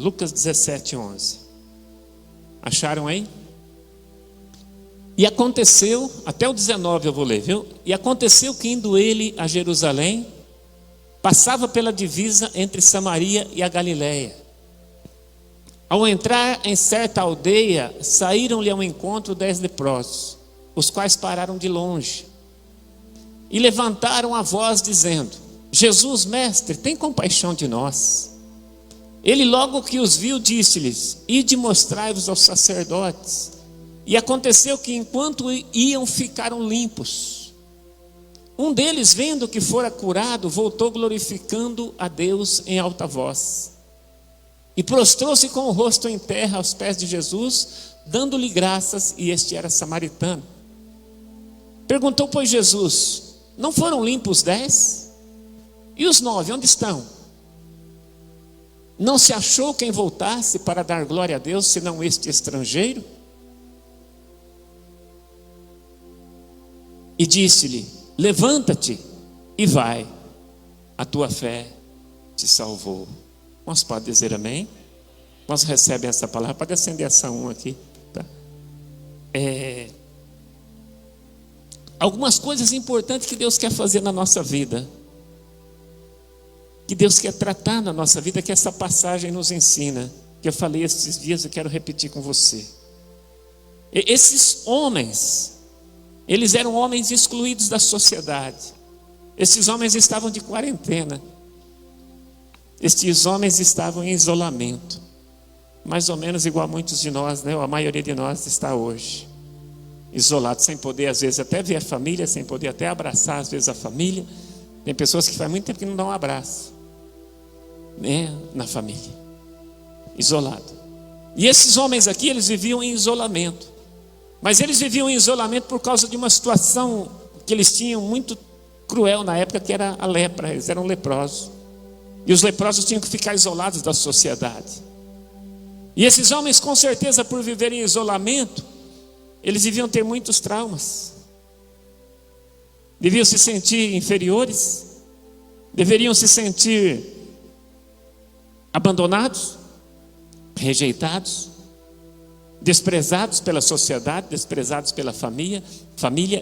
Lucas 17:11. Acharam aí? E aconteceu, até o 19 eu vou ler, viu? E aconteceu que indo ele a Jerusalém, passava pela divisa entre Samaria e a Galiléia. Ao entrar em certa aldeia, saíram-lhe ao encontro 10 leprosos, os quais pararam de longe e levantaram a voz dizendo: Jesus, mestre, tem compaixão de nós. Ele logo que os viu, disse-lhes: ide mostrai-vos aos sacerdotes. E aconteceu que enquanto iam, ficaram limpos. Um deles, vendo que fora curado, voltou glorificando a Deus em alta voz. E prostrou-se com o rosto em terra aos pés de Jesus, dando-lhe graças, e este era samaritano. Perguntou, pois, Jesus: não foram limpos os 10? E os 9, onde estão? Não se achou quem voltasse para dar glória a Deus, senão este estrangeiro? E disse-lhe: levanta-te e vai, a tua fé te salvou. Vamos pode dizer amém? Nós recebem essa palavra, pode acender essa aqui, tá? Algumas coisas importantes que Deus quer fazer na nossa vida, que Deus quer tratar na nossa vida, que essa passagem nos ensina, que eu falei esses dias, eu quero repetir com você. Esses homens, eles eram homens excluídos da sociedade. Esses homens estavam de quarentena. Estes homens estavam em isolamento, mais ou menos igual a muitos de nós, né? A maioria de nós está hoje isolado, sem poder às vezes até ver a família, sem poder até abraçar às vezes a família. Tem pessoas que faz muito tempo que não dão um abraço, né? Na família, isolado. E esses homens aqui, eles viviam em isolamento, mas eles viviam em isolamento por causa de uma situação que eles tinham muito cruel na época, que era a lepra. Eles eram leprosos. E os leprosos tinham que ficar isolados da sociedade. E esses homens, com certeza, por viverem em isolamento, eles deviam ter muitos traumas. Deviam se sentir inferiores. Deveriam se sentir abandonados, rejeitados, desprezados pela sociedade, desprezados pela família.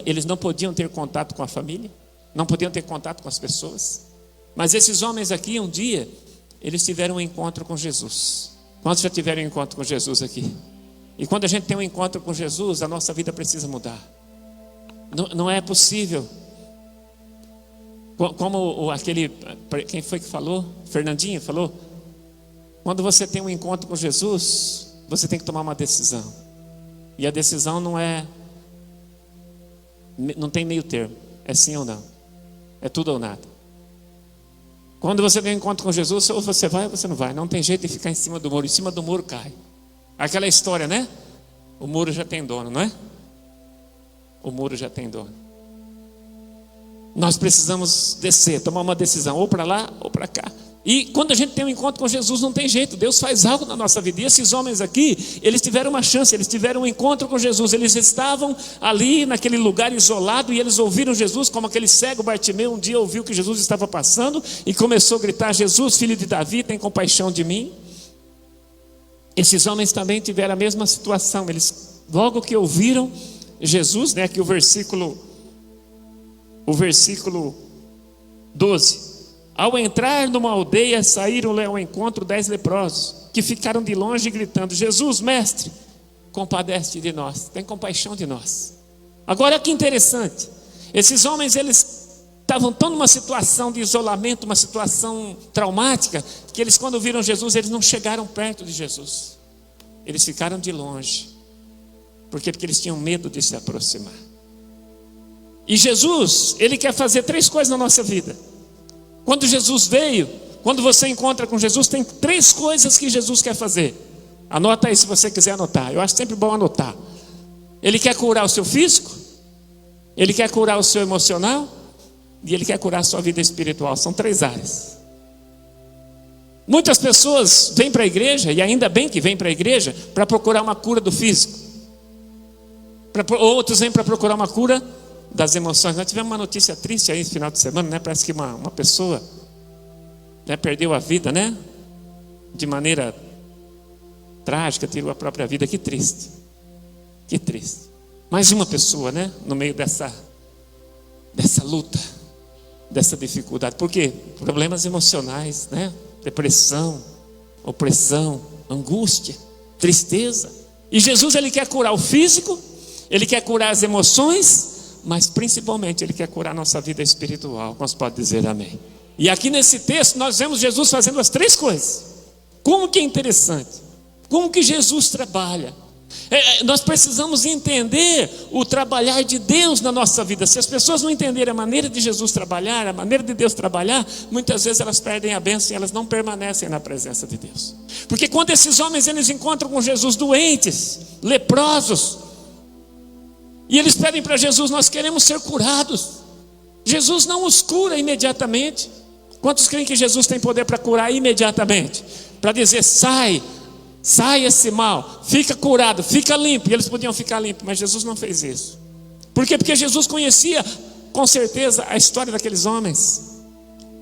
Eles não podiam ter contato com a família, não podiam ter contato com as pessoas. Mas esses homens aqui, um dia, eles tiveram um encontro com Jesus. Quantos já tiveram um encontro com Jesus aqui? E quando a gente tem um encontro com Jesus, a nossa vida precisa mudar. Não é possível. Como quem foi que falou? Fernandinho falou? Quando você tem um encontro com Jesus, você tem que tomar uma decisão. E a decisão não tem meio termo. É sim ou não. É tudo ou nada. Quando você tem um encontro com Jesus, ou você vai ou você não vai. Não tem jeito de ficar em cima do muro. Em cima do muro cai. Aquela história, né? O muro já tem dono, não é? O muro já tem dono. Nós precisamos descer, tomar uma decisão, ou para lá ou para cá. E quando a gente tem um encontro com Jesus, não tem jeito. Deus faz algo na nossa vida. E esses homens aqui, eles tiveram uma chance. Eles tiveram um encontro com Jesus. Eles estavam ali naquele lugar isolado, e eles ouviram Jesus, como aquele cego Bartimeu um dia ouviu que Jesus estava passando e começou a gritar: Jesus, filho de Davi, tem compaixão de mim. Esses homens também tiveram a mesma situação. Eles, logo que ouviram Jesus, né, que o versículo 12: ao entrar numa aldeia, saíram-lhe ao encontro 10 leprosos, que ficaram de longe gritando: Jesus, mestre, compadece de nós, tem compaixão de nós. Agora que interessante, esses homens, eles estavam tão numa situação de isolamento, uma situação traumática, que eles, quando viram Jesus, eles não chegaram perto de Jesus. Eles ficaram de longe. Por quê? Porque eles tinham medo de se aproximar. E Jesus, Ele quer fazer 3 coisas na nossa vida. Quando Jesus veio, quando você encontra com Jesus, tem 3 coisas que Jesus quer fazer. Anota aí se você quiser anotar. Eu acho sempre bom anotar. Ele quer curar o seu físico, Ele quer curar o seu emocional, e Ele quer curar a sua vida espiritual. São 3 áreas. Muitas pessoas vêm para a igreja, e ainda bem que vêm para a igreja, para procurar uma cura do físico. Outros vêm para procurar uma cura das emoções. Nós tivemos uma notícia triste aí no final de semana, né? Parece que uma pessoa, né, perdeu a vida, né? De maneira trágica, tirou a própria vida. Que triste. Que triste. Mais uma pessoa, né? No meio dessa luta, dessa dificuldade. Por quê? Problemas emocionais, né? Depressão, opressão, angústia, tristeza. E Jesus, ele quer curar o físico, ele quer curar as emoções, mas principalmente ele quer curar a nossa vida espiritual. Nós podemos dizer amém. E aqui nesse texto nós vemos Jesus fazendo as três coisas. Como que é interessante, como que Jesus trabalha. Nós precisamos entender o trabalhar de Deus na nossa vida. Se as pessoas não entenderem a maneira de Jesus trabalhar, a maneira de Deus trabalhar, muitas vezes elas perdem a bênção e elas não permanecem na presença de Deus. Porque quando esses homens eles encontram com Jesus doentes, leprosos, e eles pedem para Jesus: nós queremos ser curados. Jesus não os cura imediatamente. Quantos creem que Jesus tem poder para curar imediatamente? Para dizer: sai esse mal, fica curado, fica limpo. E eles podiam ficar limpos, mas Jesus não fez isso. Por quê? Porque Jesus conhecia com certeza a história daqueles homens,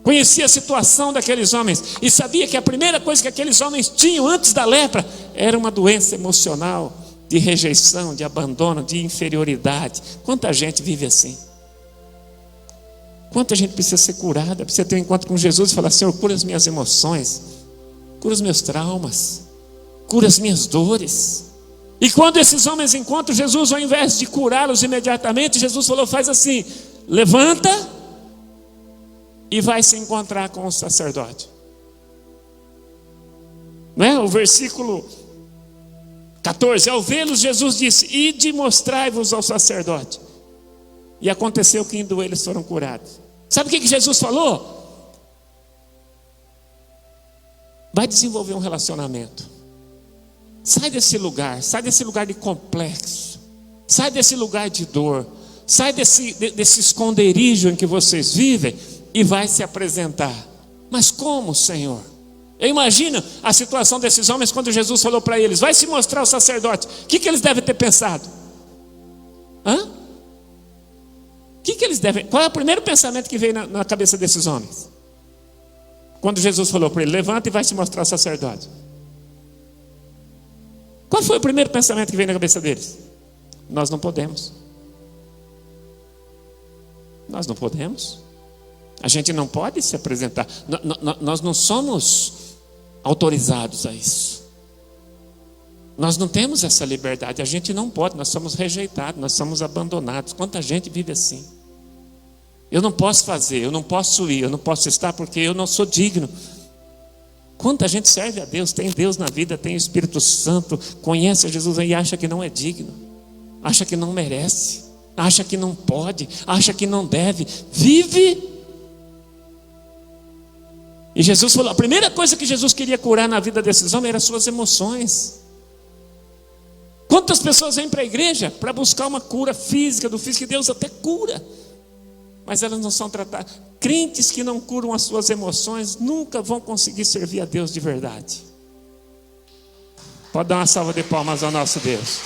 conhecia a situação daqueles homens, e sabia que a primeira coisa que aqueles homens tinham antes da lepra era uma doença emocional, de rejeição, de abandono, de inferioridade. Quanta gente vive assim? Quanta gente precisa ser curada, precisa ter um encontro com Jesus e falar: Senhor, cura as minhas emoções, cura os meus traumas, cura as minhas dores. E quando esses homens encontram Jesus, ao invés de curá-los imediatamente, Jesus falou: faz assim, levanta e vai se encontrar com o sacerdote. Não é? O versículo 14: ao vê-los, Jesus disse: ide mostrai-vos ao sacerdote. E aconteceu que indo eles foram curados. Sabe o que Jesus falou? Vai desenvolver um relacionamento. Sai desse lugar de complexo, sai desse lugar de dor, sai desse esconderijo em que vocês vivem e vai se apresentar. Mas como, Senhor? Eu imagino a situação desses homens quando Jesus falou para eles: vai se mostrar ao sacerdote. O que eles devem ter pensado? Qual é o primeiro pensamento que veio na cabeça desses homens? Quando Jesus falou para ele: levanta e vai se mostrar ao sacerdote. Qual foi o primeiro pensamento que veio na cabeça deles? Nós não podemos. Nós não podemos. A gente não pode se apresentar. Nós não somos autorizados a isso. Nós não temos essa liberdade. A gente não pode. Nós somos rejeitados, nós somos abandonados. Quanta gente vive assim? Eu não posso fazer, eu não posso ir, eu não posso estar porque eu não sou digno. Quanta gente serve a Deus, tem Deus na vida, tem o Espírito Santo, conhece a Jesus e acha que não é digno, acha que não merece, acha que não pode, acha que não deve, vive. E Jesus falou: a primeira coisa que Jesus queria curar na vida desses homens eram as suas emoções. Quantas pessoas vêm para a igreja para buscar uma cura física do físico, que Deus até cura, mas elas não são tratadas. Crentes que não curam as suas emoções nunca vão conseguir servir a Deus de verdade. Pode dar uma salva de palmas ao nosso Deus.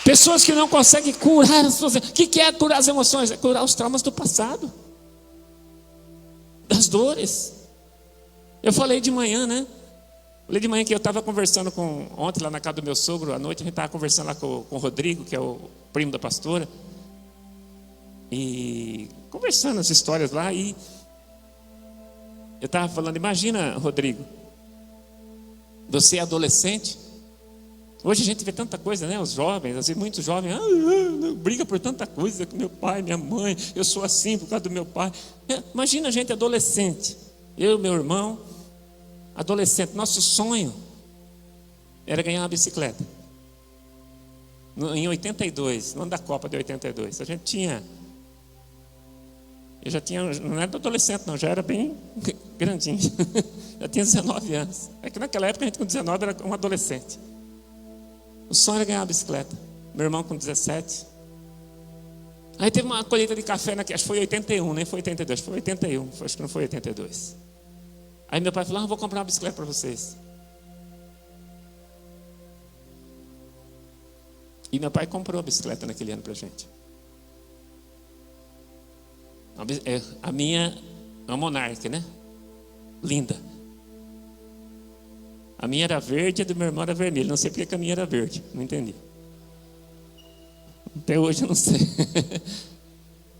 Pessoas que não conseguem curar as suas... O que é curar as emoções? É curar os traumas do passado, das dores. Eu falei de manhã, né? Falei de manhã que eu estava conversando ontem lá na casa do meu sogro, à noite a gente estava conversando lá com o Rodrigo, que é o primo da pastora, e conversando as histórias lá, e eu estava falando: imagina, Rodrigo, você é adolescente. Hoje a gente vê tanta coisa, né? Os jovens, assim, muitos jovens, briga por tanta coisa com meu pai, minha mãe, eu sou assim por causa do meu pai. Imagina a gente adolescente, eu, meu irmão, adolescente, nosso sonho era ganhar uma bicicleta. Em 82, no ano da Copa de 82, eu já tinha, não era adolescente não, já era bem grandinho, já tinha 19 anos. É que naquela época a gente com 19 era um adolescente. O sonho era ganhar uma bicicleta. Meu irmão com 17. Aí teve uma colheita de café, acho que foi 81, nem foi 82, foi 81, acho que não foi 82. Aí meu pai falou: vou comprar uma bicicleta para vocês. E meu pai comprou a bicicleta naquele ano para a gente. A minha É uma Monarch, né? Linda. A minha era verde e a do meu irmão era vermelha. Não sei porque que a minha era verde. Não entendi. Até hoje eu não sei.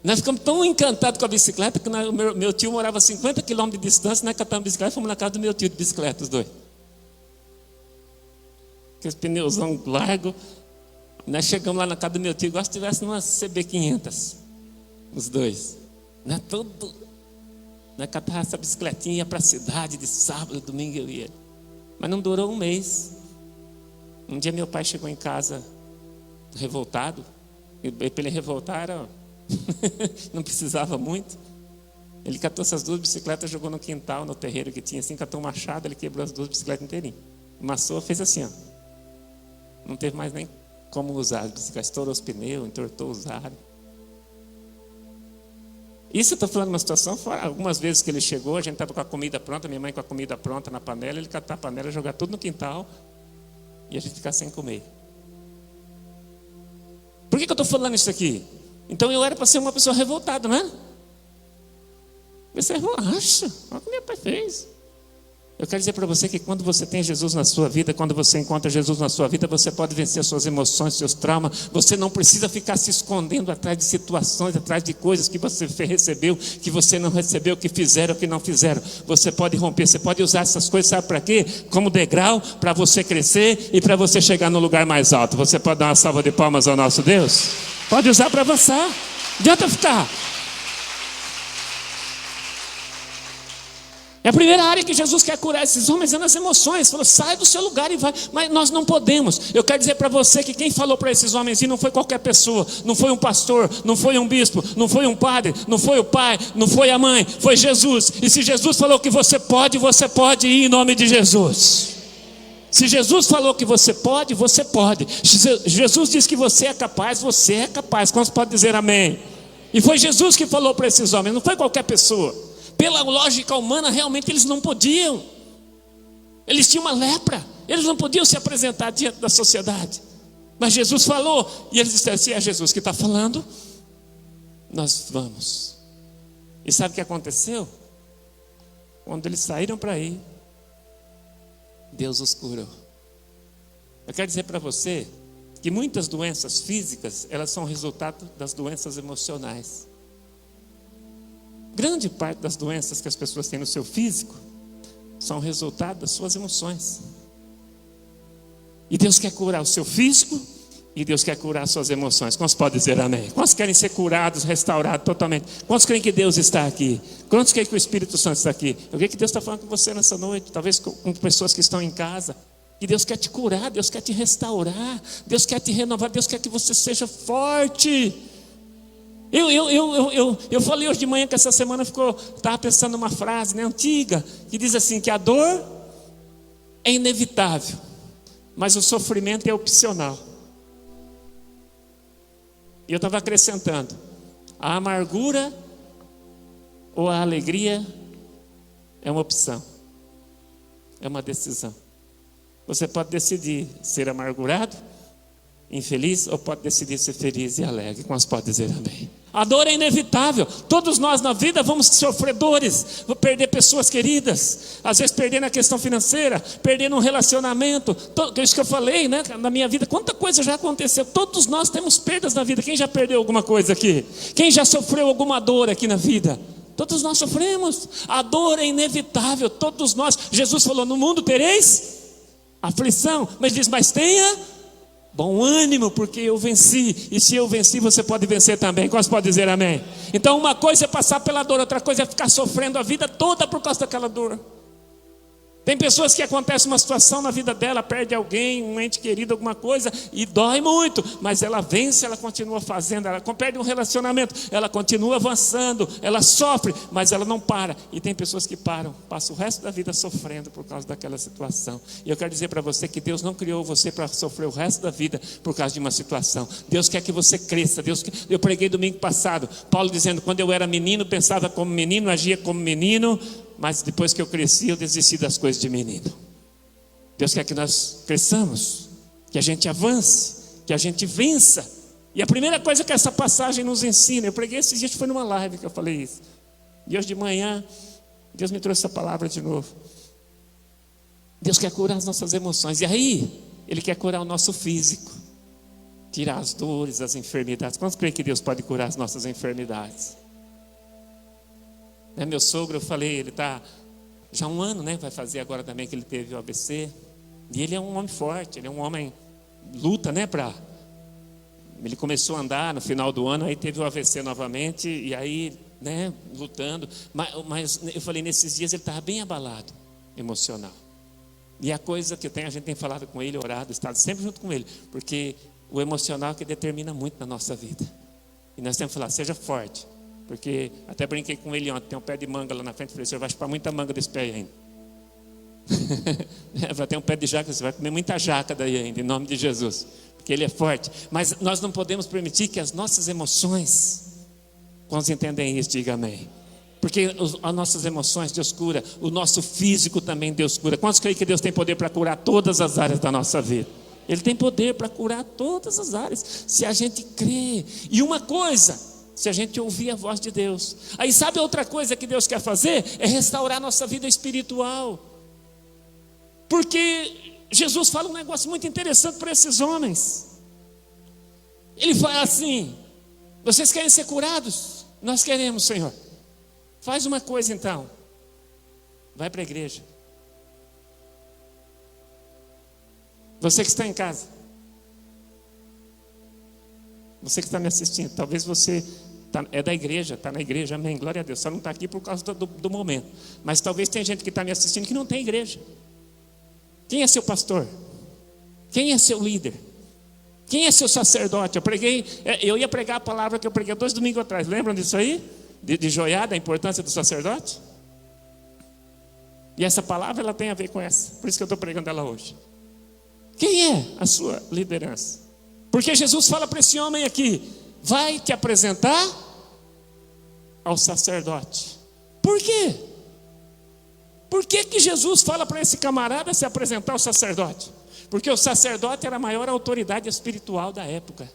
Nós ficamos tão encantados com a bicicleta que meu tio morava a 50 quilômetros de distância. Nós catamos bicicleta e fomos na casa do meu tio de bicicleta, os dois. Aqueles pneuzão largo. Nós chegamos lá na casa do meu tio, igual se tivesse numa CB500. Os dois. Nós catávamos essa bicicletinha, ia para a cidade de sábado, domingo eu ia. Mas não durou um mês. Um dia meu pai chegou em casa revoltado. E para ele revoltar não precisava muito. Ele catou essas duas bicicletas, jogou no quintal, no terreiro que tinha assim, catou um machado, ele quebrou as duas bicicletas inteirinhas. Amassou, fez assim, ó. Não teve mais nem como usar as bicicletas, estourou os pneus, entortou os aros. Isso eu estou falando de uma situação, algumas vezes que ele chegou, a gente estava com a comida pronta, minha mãe com a comida pronta na panela, ele catar a panela, jogar tudo no quintal e a gente ficar sem comer. Por que eu estou falando isso aqui? Então eu era para ser uma pessoa revoltada, não é? Você acha? Olha o que meu pai fez. Eu quero dizer para você que quando você tem Jesus na sua vida, quando você encontra Jesus na sua vida, você pode vencer suas emoções, seus traumas. Você não precisa ficar se escondendo atrás de situações, atrás de coisas que você recebeu, que você não recebeu, que fizeram, que não fizeram. Você pode romper, você pode usar essas coisas, sabe para quê? Como degrau, para você crescer e para você chegar no lugar mais alto. Você pode dar uma salva de palmas ao nosso Deus? Pode usar para avançar. Não adianta ficar. É a primeira área que Jesus quer curar esses homens, é nas emoções. Falou, sai do seu lugar e vai. Mas nós não podemos. Eu quero dizer para você que quem falou para esses homens ir não foi qualquer pessoa. Não foi um pastor, não foi um bispo, não foi um padre, não foi o pai, não foi a mãe. Foi Jesus. E se Jesus falou que você pode ir em nome de Jesus. Se Jesus falou que você pode, você pode. Jesus diz que você é capaz, você é capaz. Quantos podem dizer amém? E foi Jesus que falou para esses homens, não foi qualquer pessoa. Pela lógica humana, realmente eles não podiam. Eles tinham uma lepra. Eles não podiam se apresentar diante da sociedade. Mas Jesus falou. E eles disseram, se é Jesus que está falando, nós vamos. E sabe o que aconteceu? Quando eles saíram para ir, Deus os curou. Eu quero dizer para você que muitas doenças físicas, elas são resultado das doenças emocionais. Grande parte das doenças que as pessoas têm no seu físico são resultado das suas emoções. E Deus quer curar o seu físico e Deus quer curar as suas emoções. Quantos podem dizer amém? Quantos querem ser curados, restaurados totalmente? Quantos creem que Deus está aqui? Quantos creem que o Espírito Santo está aqui? Eu creio que Deus está falando com você nessa noite, talvez com pessoas que estão em casa. E Deus quer te curar, Deus quer te restaurar, Deus quer te renovar, Deus quer que você seja forte. Eu falei hoje de manhã que essa semana estava pensando numa frase, né, antiga, que diz assim, que a dor é inevitável, mas o sofrimento é opcional. E eu estava acrescentando, a amargura ou a alegria é uma opção, é uma decisão. Você pode decidir ser amargurado, infeliz, ou pode decidir ser feliz e alegre. Quantos podem dizer amém? A dor é inevitável. Todos nós na vida vamos sofrer dores. Vou perder pessoas queridas. Às vezes perder na questão financeira, perder num relacionamento. Isso que eu falei, né? Na minha vida, quanta coisa já aconteceu. Todos nós temos perdas na vida. Quem já perdeu alguma coisa aqui? Quem já sofreu alguma dor aqui na vida? Todos nós sofremos. A dor é inevitável. Todos nós. Jesus falou, no mundo tereis aflição. Mas diz, mas tenha bom ânimo, porque eu venci. E se eu venci, você pode vencer também. Quantos pode dizer amém? Então uma coisa é passar pela dor, outra coisa é ficar sofrendo a vida toda por causa daquela dor. Tem pessoas que acontece uma situação na vida dela, perde alguém, um ente querido, alguma coisa, e dói muito, mas ela vence, ela continua fazendo, ela perde um relacionamento, ela continua avançando, ela sofre, mas ela não para. E tem pessoas que param, passam o resto da vida sofrendo por causa daquela situação. E eu quero dizer para você que Deus não criou você para sofrer o resto da vida por causa de uma situação. Deus quer que você cresça. Eu preguei domingo passado, Paulo dizendo, quando eu era menino, pensava como menino, agia como menino, mas depois que eu cresci, eu desisti das coisas de menino. Deus quer que nós cresçamos, que a gente avance, que a gente vença. E a primeira coisa que essa passagem nos ensina, eu preguei esses dias, foi numa live que eu falei isso. E hoje de manhã, Deus me trouxe essa palavra de novo. Deus quer curar as nossas emoções. E aí, Ele quer curar o nosso físico. Tirar as dores, as enfermidades. Quantos creem que Deus pode curar as nossas enfermidades? Meu sogro, eu falei, ele está já 1 ano, vai fazer agora também que ele teve o AVC. E ele é um homem forte, ele é um homem, luta, ele começou a andar no final do ano, aí teve o AVC novamente, e aí, lutando. Mas eu falei, nesses dias ele estava bem abalado, emocional. E a coisa que a gente tem falado com ele, orado, estado sempre junto com ele, porque o emocional é que determina muito na nossa vida. E nós temos que falar, seja forte. Porque até brinquei com ele ontem, tem um pé de manga lá na frente, falei, o senhor vai chupar muita manga desse pé aí ainda. Vai ter um pé de jaca, você vai comer muita jaca daí ainda, em nome de Jesus. Porque ele é forte. Mas nós não podemos permitir que as nossas emoções, quantos entendem isso, diga amém. Porque as nossas emoções Deus cura, o nosso físico também Deus cura. Quantos creem que Deus tem poder para curar todas as áreas da nossa vida? Ele tem poder para curar todas as áreas, se a gente crê. E uma coisa, se a gente ouvir a voz de Deus. Aí sabe outra coisa que Deus quer fazer? É restaurar a nossa vida espiritual. Porque Jesus fala um negócio muito interessante para esses homens. Ele fala assim, vocês querem ser curados? Nós queremos, Senhor. Faz uma coisa então, vai para a igreja. Você que está em casa, você que está me assistindo, talvez você é da igreja, está na igreja, amém, glória a Deus, só não está aqui por causa do momento, mas talvez tenha gente que está me assistindo que não tem igreja. Quem é seu pastor? Quem é seu líder? Quem é seu sacerdote? Eu ia pregar a palavra que eu preguei 2 domingos atrás, lembram disso aí? De Joiada, a importância do sacerdote? E essa palavra ela tem a ver com essa, por isso que eu estou pregando ela hoje. Quem é a sua liderança? Porque Jesus fala para esse homem aqui, vai te apresentar ao sacerdote. Por quê? Por que Jesus fala para esse camarada se apresentar ao sacerdote? Porque o sacerdote era a maior autoridade espiritual da época.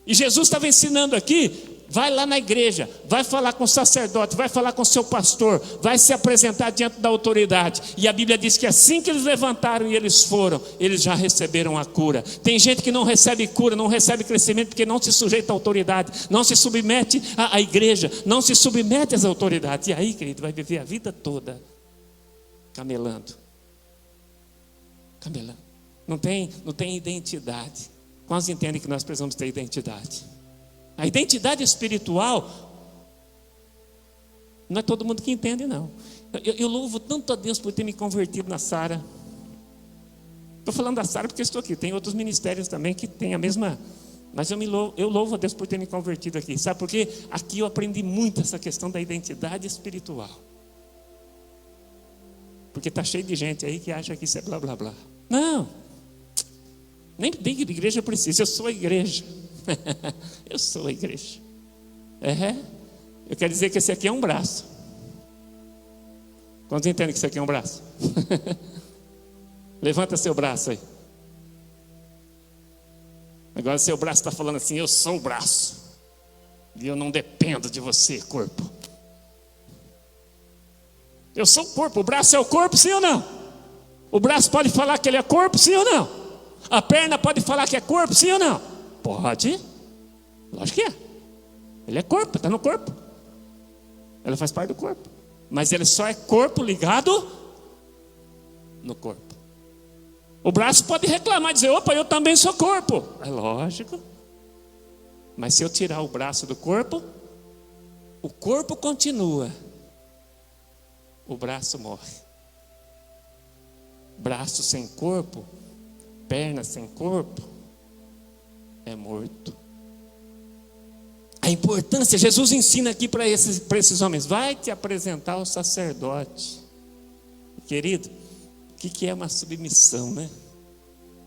E Jesus estava ensinando aqui, vai lá na igreja, vai falar com o sacerdote, vai falar com o seu pastor, vai se apresentar diante da autoridade. E a Bíblia diz que assim que eles levantaram e eles foram, eles já receberam a cura. Tem gente que não recebe cura, não recebe crescimento porque não se sujeita à autoridade, não se submete à igreja, não se submete às autoridades. E aí, querido, vai viver a vida toda camelando. Não tem identidade. Quantos entendem que nós precisamos ter identidade? A identidade espiritual, não é todo mundo que entende, não. Eu louvo tanto a Deus por ter me convertido na Sara. Estou falando da Sara porque estou aqui. Tem outros ministérios também que têm a mesma... Mas eu louvo a Deus por ter me convertido aqui. Sabe por quê? Aqui eu aprendi muito essa questão da identidade espiritual. Porque está cheio de gente aí que acha que isso é blá blá blá. Não. Nem de igreja precisa, eu sou a igreja. Eu sou a igreja. Eu quero dizer que esse aqui é um braço. Quantos entendem que isso aqui é um braço? Levanta seu braço aí. Agora seu braço está falando assim, eu sou o braço. E eu não dependo de você, corpo. Eu sou o corpo, o braço é o corpo, sim ou não? O braço pode falar que ele é corpo, sim ou não? A perna pode falar que é corpo, sim ou não? Pode. Lógico que é. Ele é corpo, está no corpo. Ela faz parte do corpo. Mas ele só é corpo ligado no corpo. O braço pode reclamar e dizer, opa, eu também sou corpo. É lógico. Mas se eu tirar o braço do corpo, o corpo continua. O braço morre. Braço sem corpo, perna sem corpo, é morto. A importância, Jesus ensina aqui para esses homens, vai te apresentar ao sacerdote. Querido, o que é uma submissão, né?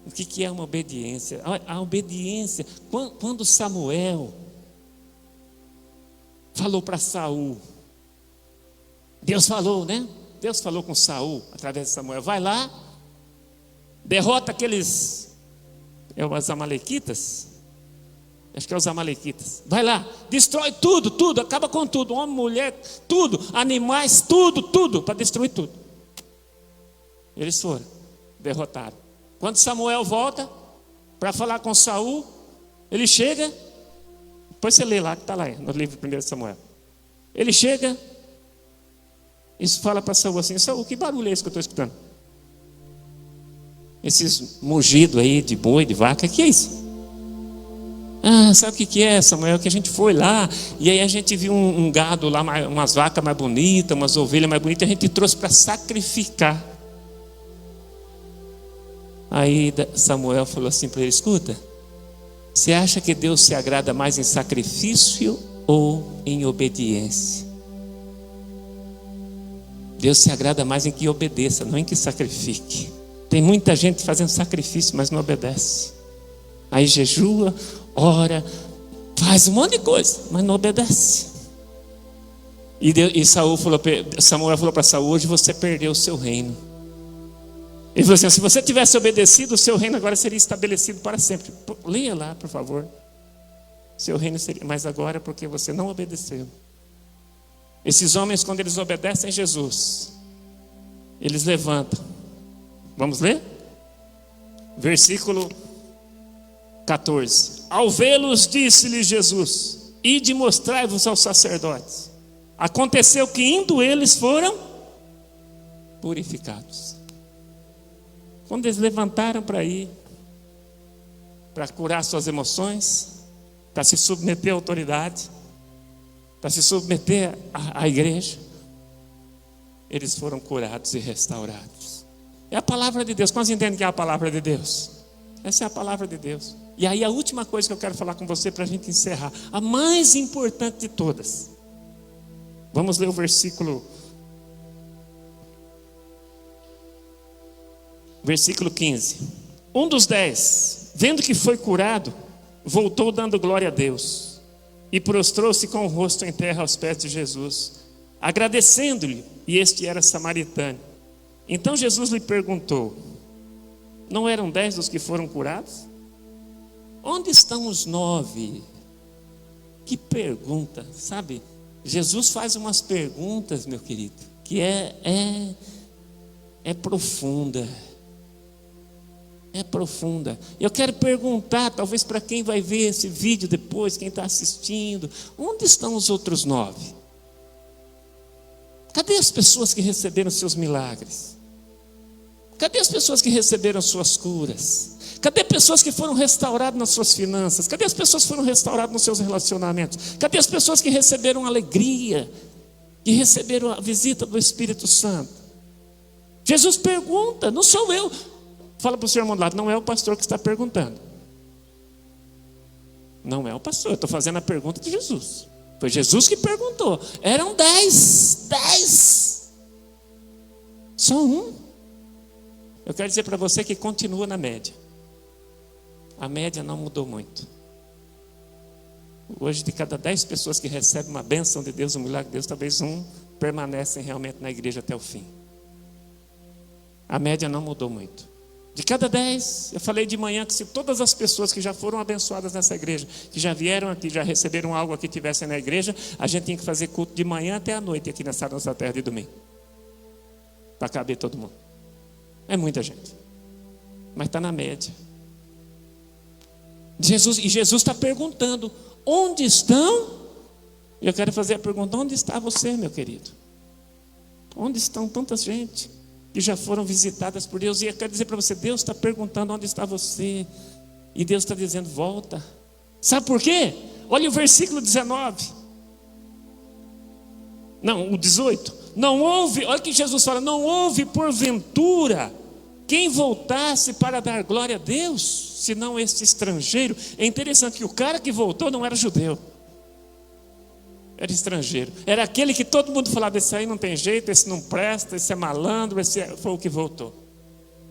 O que é uma obediência? A obediência, quando Samuel falou para Saul, Deus falou, né? Deus falou com Saul, através de Samuel, vai lá, derrota aqueles, os amalequitas, Acho que é os amalequitas. Vai lá, destrói tudo, tudo, acaba com tudo. Homem, mulher, tudo, animais, tudo, tudo, para destruir tudo. Eles foram, derrotaram. Quando Samuel volta para falar com Saul, ele chega, depois você lê lá, que está lá no livro 1 Samuel. Ele chega e fala para Saul assim: Saul, que barulho é esse que eu estou escutando? Esses mugidos aí de boi, de vaca, que é isso? Ah, sabe o que é, Samuel? Que a gente foi lá e aí a gente viu um gado lá, umas vacas mais bonitas, umas ovelhas mais bonitas, a gente trouxe para sacrificar. Aí Samuel falou assim para ele: escuta, você acha que Deus se agrada mais em sacrifício ou em obediência? Deus se agrada mais em que obedeça, não em que sacrifique. Tem muita gente fazendo sacrifício, mas não obedece. Aí jejua, ora, faz um monte de coisa, mas não obedece. E Samuel falou para Saul: hoje você perdeu o seu reino. Ele falou assim: se você tivesse obedecido, o seu reino agora seria estabelecido para sempre. Leia lá, por favor. Seu reino seria, mas agora porque você não obedeceu. Esses homens, quando eles obedecem a Jesus, eles levantam. Vamos ler? Versículo 14. Ao vê-los, disse-lhe Jesus: ide mostrai-vos aos sacerdotes. Aconteceu que indo eles foram purificados. Quando eles levantaram para ir, para curar suas emoções, para se submeter à autoridade, para se submeter à igreja, eles foram curados e restaurados. É a palavra de Deus. Quantos entendem que é a palavra de Deus? Essa é a palavra de Deus. E aí a última coisa que eu quero falar com você para a gente encerrar, a mais importante de todas. Vamos ler o versículo 15. Um dos 10, vendo que foi curado, voltou dando glória a Deus e prostrou-se com o rosto em terra aos pés de Jesus, agradecendo-lhe, e este era samaritano. Então Jesus lhe perguntou: não eram 10 os que foram curados? Onde estão os 9? Que pergunta, sabe? Jesus faz umas perguntas, meu querido, que é profunda. É profunda. Eu quero perguntar, talvez para quem vai ver esse vídeo depois, quem está assistindo: onde estão os outros 9? Cadê as pessoas que receberam seus milagres? Cadê as pessoas que receberam suas curas? Cadê pessoas que foram restauradas nas suas finanças? Cadê as pessoas que foram restauradas nos seus relacionamentos? Cadê as pessoas que receberam alegria? Que receberam a visita do Espírito Santo? Jesus pergunta, não sou eu. Fala para o seu irmão do lado: não é o pastor que está perguntando. Não é o pastor, eu estou fazendo a pergunta de Jesus. Foi Jesus que perguntou. Eram 10. Só um. Eu quero dizer para você que continua na média. A média não mudou muito. Hoje, de cada 10 pessoas que recebem uma bênção de Deus, um milagre de Deus, talvez um permanecem realmente na igreja até o fim. A média não mudou muito. De cada 10, eu falei de manhã que se todas as pessoas que já foram abençoadas nessa igreja, que já vieram aqui, já receberam algo aqui, tivessem na igreja, a gente tinha que fazer culto de manhã até a noite aqui nessa nossa terra de domingo, para caber todo mundo. É muita gente, mas está na média. E Jesus está perguntando: onde estão? E eu quero fazer a pergunta: onde está você, meu querido? Onde estão tantas gente que já foram visitadas por Deus? E eu quero dizer para você: Deus está perguntando onde está você, e Deus está dizendo: volta. Sabe por quê? Olha o versículo 19. Não, o 18. Não houve, olha o que Jesus fala: não houve porventura quem voltasse para dar glória a Deus, senão este estrangeiro. É interessante que o cara que voltou não era judeu, era estrangeiro. Era aquele que todo mundo falava: esse aí não tem jeito, esse não presta, esse é malandro, foi o que voltou.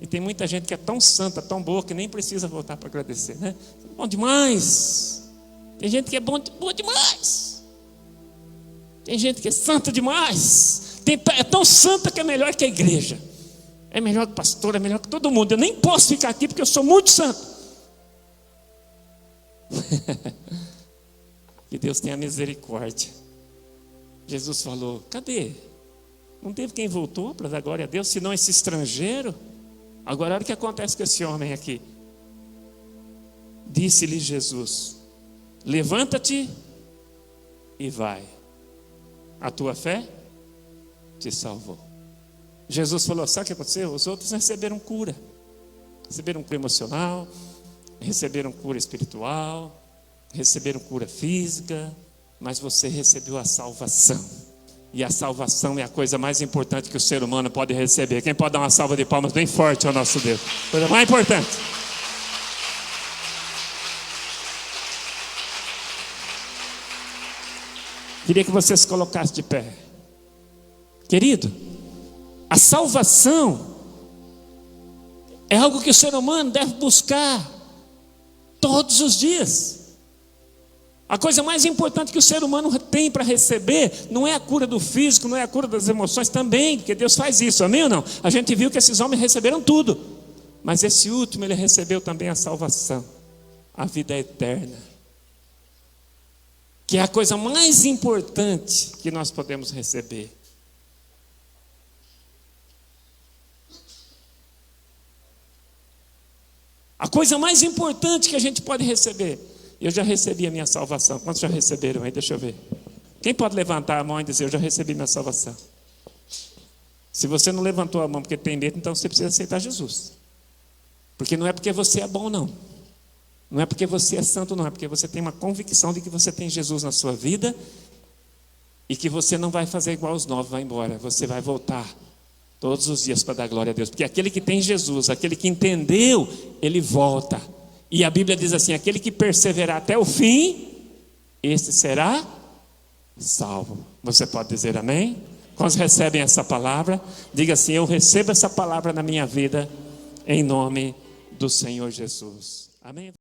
E tem muita gente que é tão santa, tão boa, que nem precisa voltar para agradecer, né? Bom demais. Tem gente que é bom demais. Tem gente que é santa demais. É tão santa que é melhor que a igreja. É melhor que o pastor, é melhor que todo mundo. Eu nem posso ficar aqui porque eu sou muito santo. Que Deus tenha misericórdia. Jesus falou: cadê? Não teve quem voltou para dar glória a Deus, senão esse estrangeiro? Agora olha o que acontece com esse homem aqui. Disse-lhe Jesus: levanta-te e vai, a tua fé te salvou. Jesus falou: sabe o que aconteceu? Os outros receberam cura emocional, receberam cura espiritual, receberam cura física, mas você recebeu a salvação. E a salvação é a coisa mais importante que o ser humano pode receber. Quem pode dar uma salva de palmas bem forte ao nosso Deus? Coisa mais importante. Queria que você se colocasse de pé. Querido, a salvação é algo que o ser humano deve buscar todos os dias. A coisa mais importante que o ser humano tem para receber não é a cura do físico, não é a cura das emoções também, porque Deus faz isso, amém ou não? A gente viu que esses homens receberam tudo, mas esse último, ele recebeu também a salvação, a vida eterna, que é a coisa mais importante que nós podemos receber. A coisa mais importante que a gente pode receber. Eu já recebi a minha salvação. Quantos já receberam aí? Deixa eu ver. Quem pode levantar a mão e dizer: eu já recebi minha salvação? Se você não levantou a mão porque tem medo, então você precisa aceitar Jesus. Porque não é porque você é bom, não. Não é porque você é santo, não. É porque você tem uma convicção de que você tem Jesus na sua vida e que você não vai fazer igual os novos, vai embora. Você vai voltar todos os dias para dar glória a Deus. Porque aquele que tem Jesus, aquele que entendeu, ele volta. E a Bíblia diz assim: aquele que perseverar até o fim, esse será salvo. Você pode dizer amém? Quando recebem essa palavra, diga assim: eu recebo essa palavra na minha vida, em nome do Senhor Jesus. Amém?